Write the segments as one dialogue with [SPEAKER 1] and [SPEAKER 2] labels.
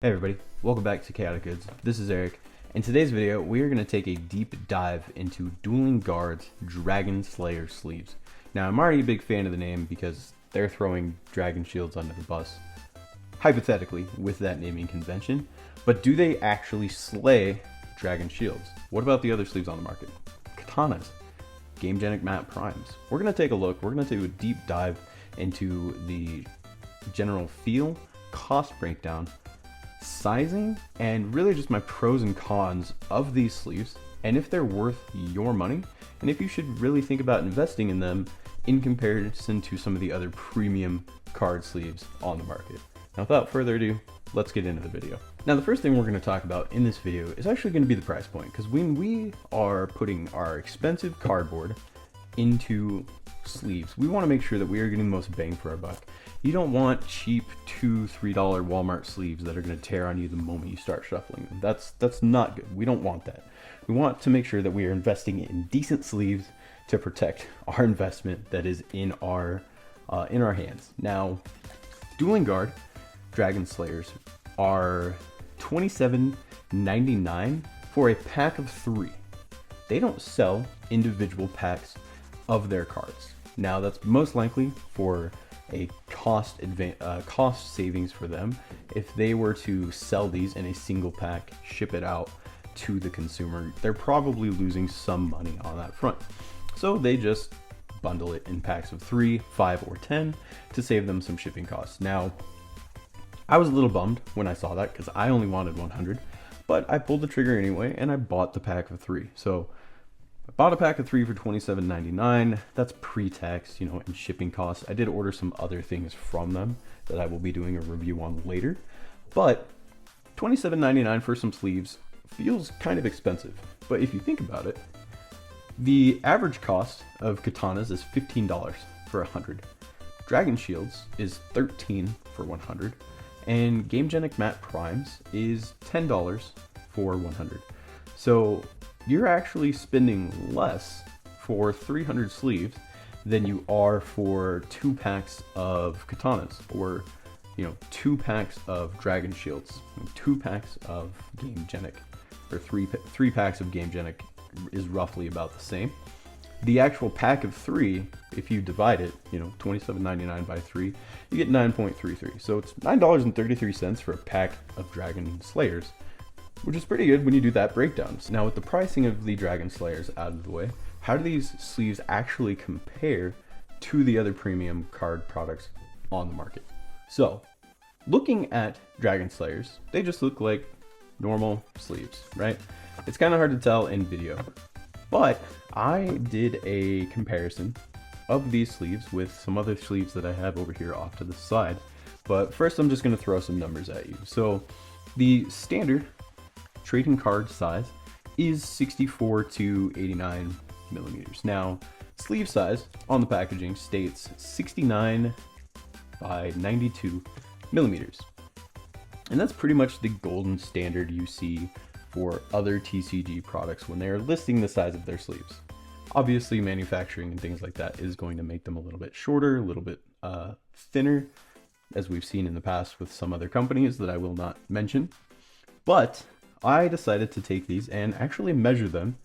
[SPEAKER 1] Hey everybody, welcome back to Chaotic Goods. This is Eric. In today's video, we are going to take a deep dive into Dueling Guard's Dragon Slayer sleeves. Now, I'm already a big fan of the name because they're throwing dragon shields under the bus, hypothetically, with that naming convention. But do they actually slay dragon shields? What about the other sleeves on the market? Katanas, Gamegenic Matte Primes. We're going to take a look, we're going to do a deep dive into the general feel, cost breakdown, sizing, and really just my pros and cons of these sleeves, and if they're worth your money, and if you should really think about investing in them in comparison to some of the other premium card sleeves on the market. Now, without further ado, let's get into the video. Now, the first thing we're going to talk about in this video is actually going to be the price point, because when we are putting our expensive cardboard into sleeves, we want to make sure that we are getting the most bang for our buck. You don't want cheap $2-3 Walmart sleeves that are going to tear on you the moment you start shuffling them. That's not good. We don't want that. We want to make sure that we are investing in decent sleeves to protect our investment that is in our hands. Now, Dueling Guard Dragon Slayers are $27.99 for a pack of 3. They don't sell individual packs of their cards. Now, that's most likely for a cost savings for them. If they were to sell these in a single pack, ship it out to the consumer, they're probably losing some money on that front. So they just bundle it in packs of 3, 5, or 10 to save them some shipping costs. Now, I was a little bummed when I saw that because I only wanted 100, but I pulled the trigger anyway and I bought the pack of 3. So I bought a pack of 3 for $27.99. That's pre-tax, and shipping costs. I did order some other things from them that I will be doing a review on later. But $27.99 for some sleeves feels kind of expensive. But if you think about it, the average cost of katanas is $15 for 100. Dragon Shields is $13 for 100. And Gamegenic Matte Primes is $10 for 100. So you're actually spending less for 300 sleeves than you are for 2 packs of katanas, or 2 packs of dragon shields, 2 packs of Gamegenic, or 3 packs of Gamegenic is roughly about the same. The actual pack of 3, if you divide it, $27.99 by 3, you get 9.33. So it's $9.33 for a pack of Dragon Slayers, which is pretty good when you do that breakdown. Now, with the pricing of the Dragon Slayers out of the way, how do these sleeves actually compare to the other premium card products on the market? So, looking at Dragon Slayers, they just look like normal sleeves, right? It's kind of hard to tell in video, but I did a comparison of these sleeves with some other sleeves that I have over here off to the side. But first, I'm just going to throw some numbers at you. So, the standard trading card size is 64 to 89 millimeters. Now, sleeve size on the packaging states 69 by 92 millimeters. And that's pretty much the golden standard you see for other TCG products when they're listing the size of their sleeves. Obviously, manufacturing and things like that is going to make them a little bit shorter, a little bit thinner, as we've seen in the past with some other companies that I will not mention. But I decided to take these and actually measure them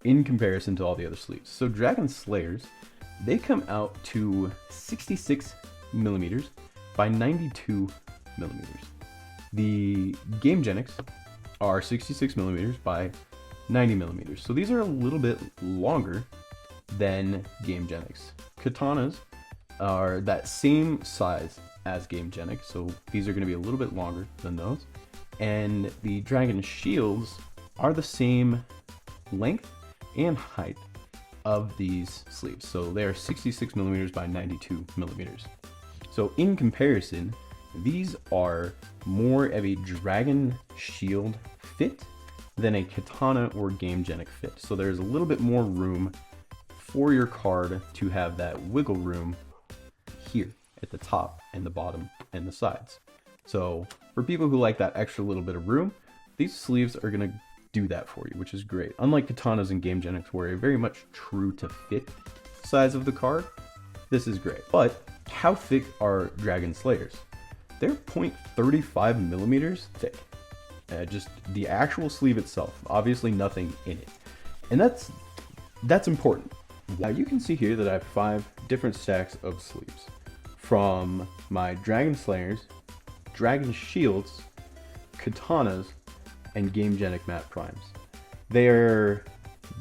[SPEAKER 1] in comparison to all the other sleeves. So Dragon Slayers, they come out to 66 millimeters by 92 millimeters. The Gamegenics are 66 millimeters by 90 millimeters. So these are a little bit longer than Gamegenics. Katanas are that same size as Gamegenic, so these are going to be a little bit longer than those. And the Dragon Shields are the same length and height of these sleeves. So they are 66 millimeters by 92 millimeters. So in comparison, these are more of a Dragon Shield fit than a Katana or Gamegenic fit. So there's a little bit more room for your card to have that wiggle room here at the top and the bottom and the sides. So for people who like that extra little bit of room, these sleeves are going to do that for you, which is great. Unlike Katanas and Gamegenics, where a very much true to fit size of the card, this is great. But how thick are Dragon Slayers? they're 0.35 millimeters thick. Just the actual sleeve itself, obviously nothing in it. And that's important. Now you can see here that I have 5 different stacks of sleeves from my Dragon Slayers, Dragon Shields, Katanas, and Gamegenic Matte Primes.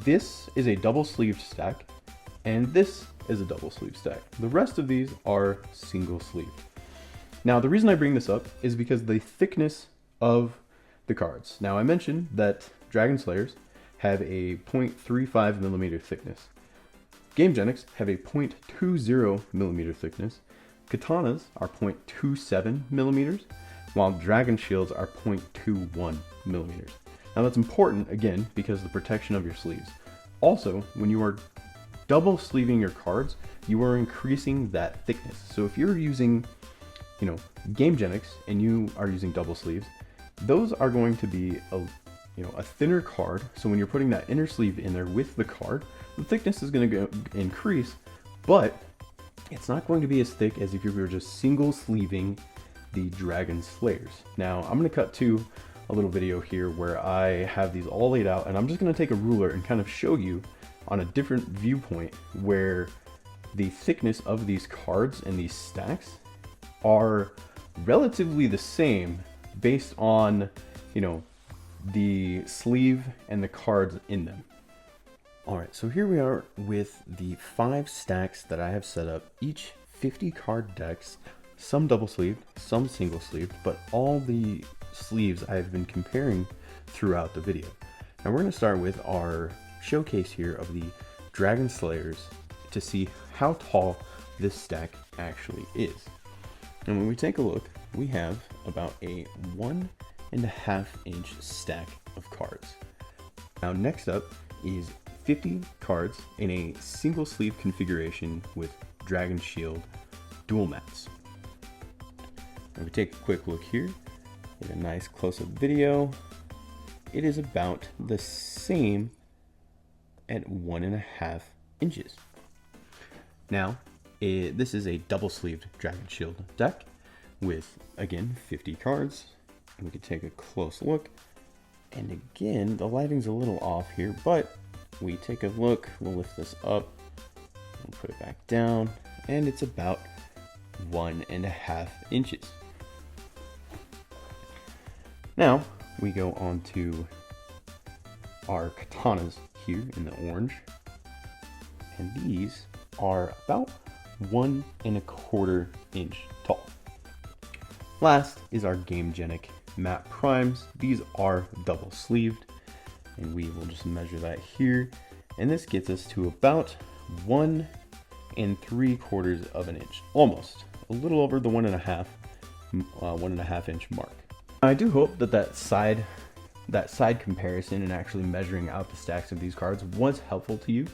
[SPEAKER 1] This is a double sleeved stack, and this is a double sleeve stack. The rest of these are single sleeved. Now the reason I bring this up is because the thickness of the cards. Now I mentioned that Dragon Slayers have a 0.35 millimeter thickness. Gamegenics have a 0.20 millimeter thickness. Katanas are 0.27 millimeters, while Dragon Shields are 0.21 millimeters. Now that's important, again, because of the protection of your sleeves. Also, when you are double sleeving your cards, you are increasing that thickness. So if you're using, Gamegenics and you are using double sleeves, those are going to be a thinner card. So when you're putting that inner sleeve in there with the card, the thickness is going to increase, but it's not going to be as thick as if you were just single sleeving the Dragon Slayers. Now I'm going to cut to a little video here where I have these all laid out, and I'm just going to take a ruler and kind of show you on a different viewpoint where the thickness of these cards and these stacks are relatively the same based on, the sleeve and the cards in them. Alright, so here we are with the 5 stacks that I have set up, each 50 card decks, some double sleeved, some single sleeved, but all the sleeves I've been comparing throughout the video. Now we're going to start with our showcase here of the Dragon Slayers to see how tall this stack actually is. And when we take a look, we have about a 1.5 inch stack of cards. Now next up is 50 cards in a single sleeve configuration with Dragon Shield dual mats. If we take a quick look here, get a nice close-up video, it is about the same at 1.5 inches. Now, this is a double sleeved Dragon Shield deck with, again, 50 cards. And we can take a close look. And again, the lighting's a little off here, but we take a look, we'll lift this up, we'll put it back down, and it's about 1.5 inches. Now, we go on to our Katanas here in the orange, and these are about 1.25 inch tall. Last is our Gamegenic Matte Primes. These are double sleeved, and we will just measure that here, and this gets us to about 1.75 of an inch, almost a little over the 1.5 inch mark. I do hope that side comparison and actually measuring out the stacks of these cards was helpful to you,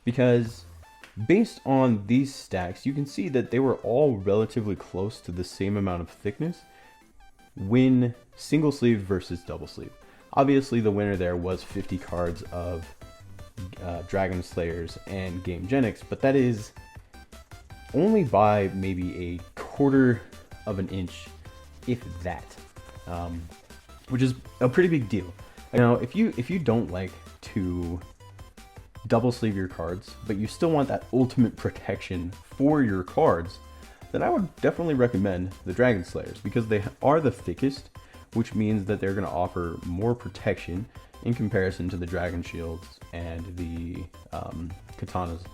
[SPEAKER 1] because based on these stacks, you can see that they were all relatively close to the same amount of thickness when single sleeve versus double sleeve. Obviously, the winner there was 50 cards of Dragon Slayers and Gamegenics, but that is only by maybe 1/4 of an inch, if that, which is a pretty big deal. Now, if you don't like to double sleeve your cards, but you still want that ultimate protection for your cards, then I would definitely recommend the Dragon Slayers, because they are the thickest, which means that they're going to offer more protection in comparison to the Dragon Shields and the Katanas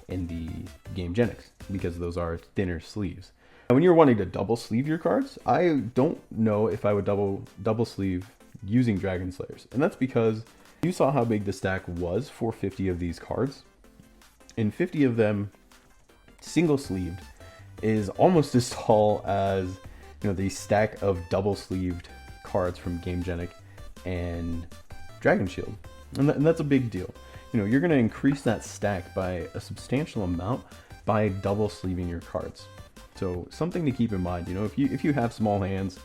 [SPEAKER 1] in the Gamegenics, because those are thinner sleeves. And when you're wanting to double sleeve your cards, I don't know if I would double sleeve using Dragon Slayers, and that's because you saw how big the stack was for 50 of these cards, and 50 of them single sleeved is almost as tall as the stack of double sleeved cards from Gamegenic and Dragon Shield, and that's a big deal. You're going to increase that stack by a substantial amount by double sleeving your cards. So something to keep in mind. If you have small hands,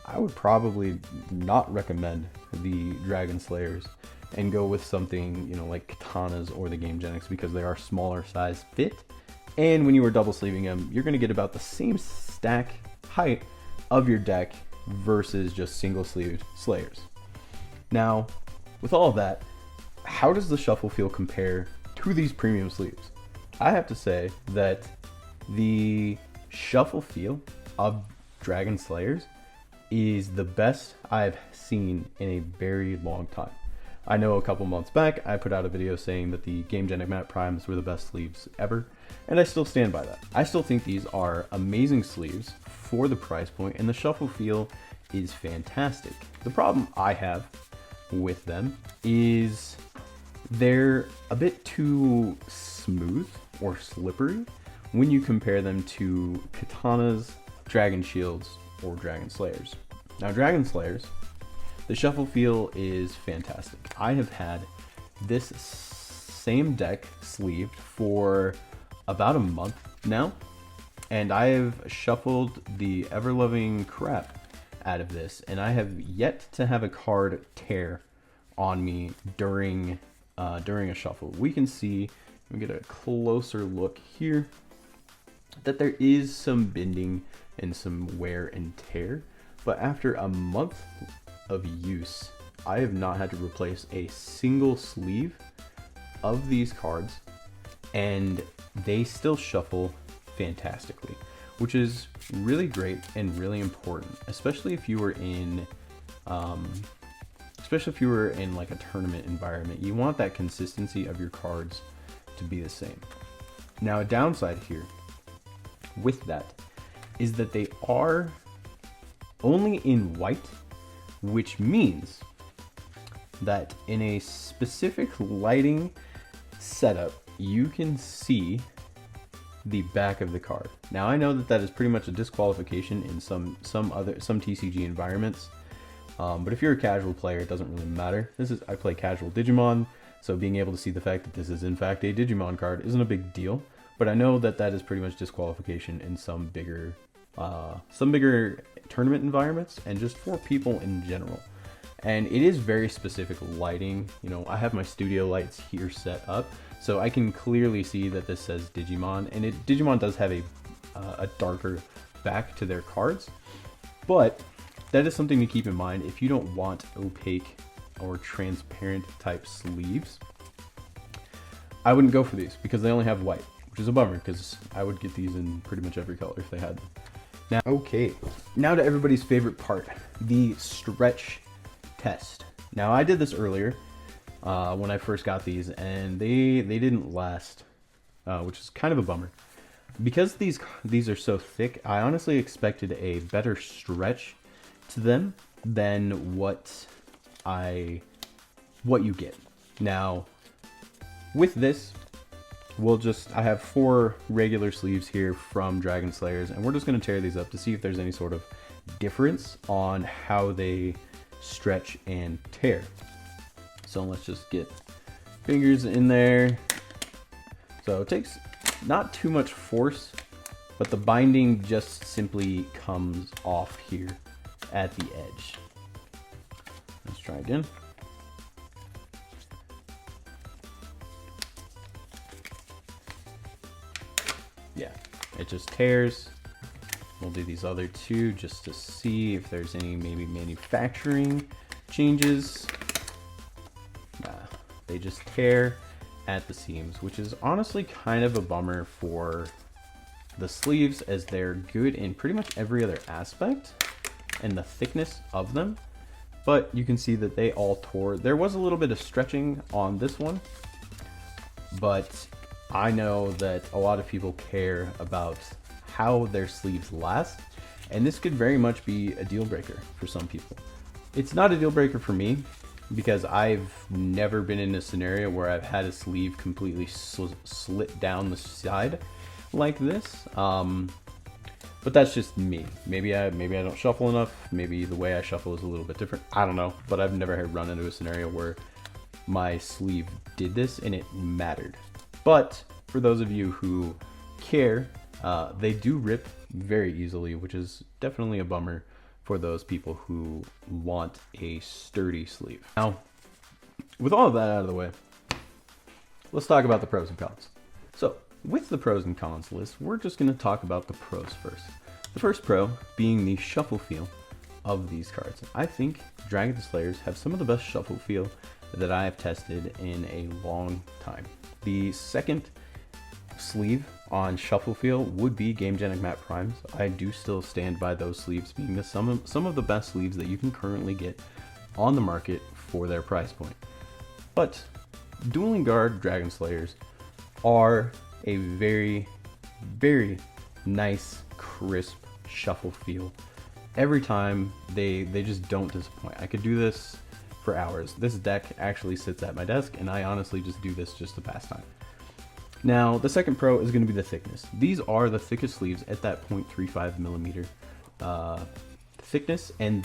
[SPEAKER 1] I would probably not recommend the Dragon Slayers and go with something like Katanas or the Gamegenics, because they are smaller size fit, and when you are double sleeving them, you're going to get about the same stack height of your deck versus just single sleeved Slayers. Now, with all of that, how does the shuffle feel compare to these premium sleeves? I have to say that the shuffle feel of Dragon Slayers is the best I've seen in a very long time. I know a couple months back I put out a video saying that the Game Genic Matte Primes were the best sleeves ever, and I still stand by that. I still think these are amazing sleeves for the price point, and the shuffle feel is fantastic. The problem I have with them is they're a bit too smooth or slippery when you compare them to Katanas, Dragon Shields, or Dragon Slayers. Now, Dragon Slayers, the shuffle feel is fantastic. I have had this same deck sleeved for about a month now, and I have shuffled the ever-loving crap out of this, and I have yet to have a card tear on me during a shuffle. We can see, let me get a closer look here, that there is some bending and some wear and tear, but after a month of use, I have not had to replace a single sleeve of these cards, and they still shuffle fantastically, which is really great and really important, especially if you were in like a tournament environment. You want that consistency of your cards to be the same. Now, a downside here with that is that they are only in white, which means that in a specific lighting setup, you can see the back of the card. Now, I know that that is pretty much a disqualification in some TCG environments, but if you're a casual player, it doesn't really matter. I play casual Digimon, so being able to see the fact that this is in fact a Digimon card isn't a big deal. But I know that that is pretty much disqualification in some bigger tournament environments and just for people in general. And it is very specific lighting. You know, I have my studio lights here set up, so I can clearly see that this says Digimon, and Digimon does have a darker back to their cards, but that is something to keep in mind if you don't want opaque or transparent type sleeves. I wouldn't go for these because they only have white, which is a bummer because I would get these in pretty much every color if they had them. Now, okay, now to everybody's favorite part, the stretch test. Now, I did this earlier when I first got these, and they didn't last, which is kind of a bummer. Because these are so thick, I honestly expected a better stretch to them than what you get. Now, with this, I have 4 regular sleeves here from Dragon Slayers, and we're just going to tear these up to see if there's any sort of difference on how they stretch and tear. So let's just get fingers in there. So it takes not too much force, but the binding just simply comes off here at the edge. Let's try again. Yeah, it just tears. We'll do these other 2 just to see if there's any maybe manufacturing changes. Nah, they just tear at the seams, which is honestly kind of a bummer for the sleeves, as they're good in pretty much every other aspect and the thickness of them. But you can see that they all tore. There was a little bit of stretching on this one, but I know that a lot of people care about how their sleeves last, and this could very much be a deal breaker for some people. It's not a deal breaker for me because I've never been in a scenario where I've had a sleeve completely slit down the side like this. But that's just me. Maybe I don't shuffle enough. Maybe the way I shuffle is a little bit different. I don't know, but I've never had run into a scenario where my sleeve did this and it mattered. But for those of you who care, they do rip very easily, which is definitely a bummer for those people who want a sturdy sleeve. Now, with all of that out of the way, let's talk about the pros and cons. So, with the pros and cons list, we're just going to talk about the pros first. The first pro being the shuffle feel of these cards. I think Dragon Slayers have some of the best shuffle feel that I have tested in a long time. The second sleeve on shuffle feel would be Gamegenic Matte Primes. I do still stand by those sleeves being some of the best sleeves that you can currently get on the market for their price point. But Dueling Guard Dragon Slayers are a very, very nice, crisp shuffle feel. Every time they just don't disappoint. I could do this for hours. This deck actually sits at my desk, and I honestly just do this just to pass time. Now, the second pro is going to be the thickness. These are the thickest sleeves at that 0.35 millimeter thickness, and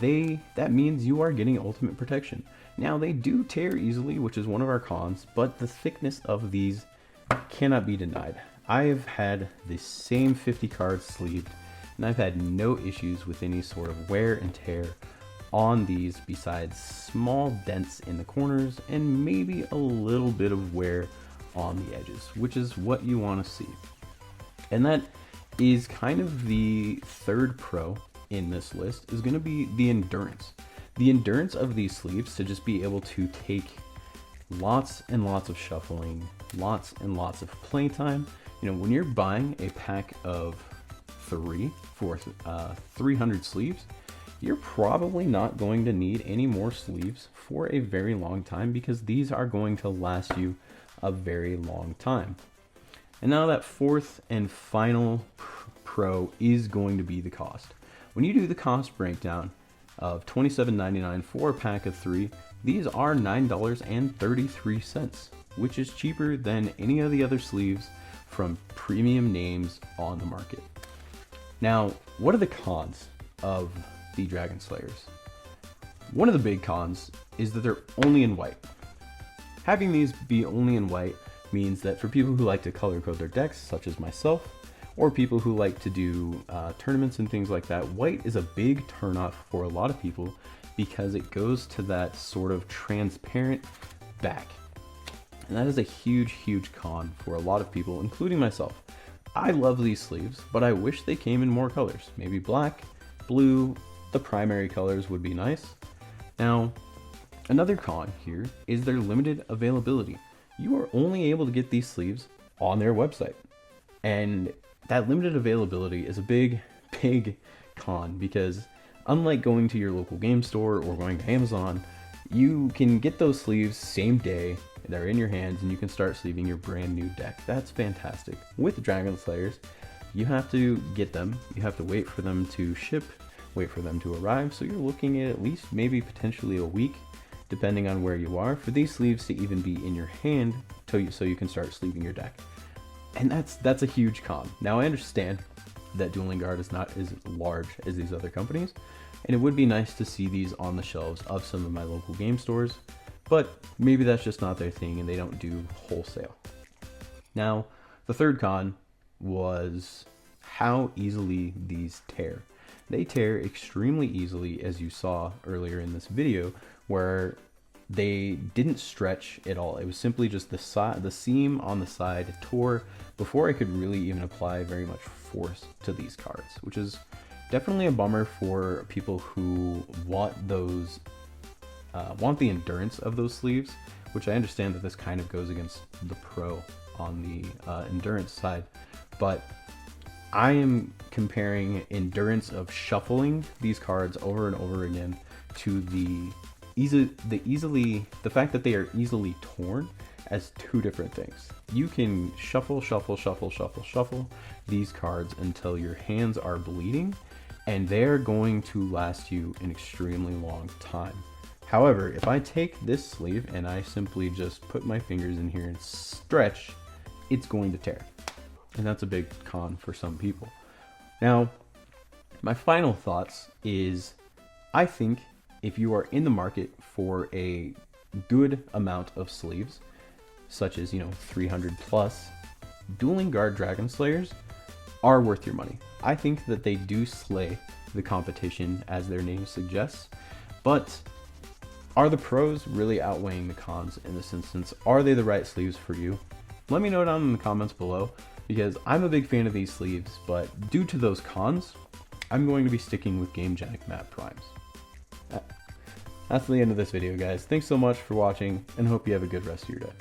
[SPEAKER 1] that means you are getting ultimate protection. Now, they do tear easily, which is one of our cons, but the thickness of these cannot be denied. I've had the same 50 cards sleeved, and I've had no issues with any sort of wear and tear on these besides small dents in the corners and maybe a little bit of wear on the edges, which is what you want to see. And that is kind of the third pro in this list, is going to be the endurance. The endurance of these sleeves to just be able to take lots and lots of shuffling, lots and lots of playtime. You know, when you're buying a pack of 3 for 300 sleeves, you're probably not going to need any more sleeves for a very long time, because these are going to last you a very long time. And now that fourth and final pro is going to be the cost. When you do the cost breakdown of $27.99 for a pack of 3, these are $9.33, which is cheaper than any of the other sleeves from premium names on the market. Now, what are the cons of the Dragon Slayers? One of the big cons is that they're only in white. Having these be only in white means that for people who like to color code their decks, such as myself, or people who like to do tournaments and things like that, white is a big turnoff for a lot of people because it goes to that sort of transparent back. And that is a huge, huge con for a lot of people, including myself. I love these sleeves, but I wish they came in more colors. Maybe black, blue, the primary colors would be nice. Now, another con here is their limited availability. You are only able to get these sleeves on their website. And that limited availability is a big, big con, because unlike going to your local game store or going to Amazon, you can get those sleeves same day. They're in your hands and you can start sleeving your brand new deck. That's fantastic. With Dragon Slayers, you have to get them. You have to wait for them to ship, wait for them to arrive. So you're looking at least maybe potentially a week, depending on where you are, for these sleeves to even be in your hand so you can start sleeving your deck. And that's a huge con. Now, I understand that Dueling Guard is not as large as these other companies, and it would be nice to see these on the shelves of some of my local game stores, but maybe that's just not their thing and they don't do wholesale. Now, the third con was how easily these tear. They tear extremely easily, as you saw earlier in this video, where they didn't stretch at all. It was simply just the seam on the side tore before I could really even apply very much force to these cards, which is definitely a bummer for people who want those, want the endurance of those sleeves, which I understand that this kind of goes against the pro on the endurance side, but I am comparing endurance of shuffling these cards over and over again to the fact that they are easily torn as two different things. You can shuffle these cards until your hands are bleeding, and they're going to last you an extremely long time. However, if I take this sleeve and I simply just put my fingers in here and stretch, it's going to tear. And that's a big con for some people. Now, my final thoughts is, I think if you are in the market for a good amount of sleeves, such as, 300 plus, Dueling Guard Dragon Slayers are worth your money. I think that they do slay the competition, as their name suggests, but are the pros really outweighing the cons in this instance? Are they the right sleeves for you? Let me know down in the comments below, because I'm a big fan of these sleeves, but due to those cons, I'm going to be sticking with Gamegenic Map Primes. That's the end of this video, guys. Thanks so much for watching, and hope you have a good rest of your day.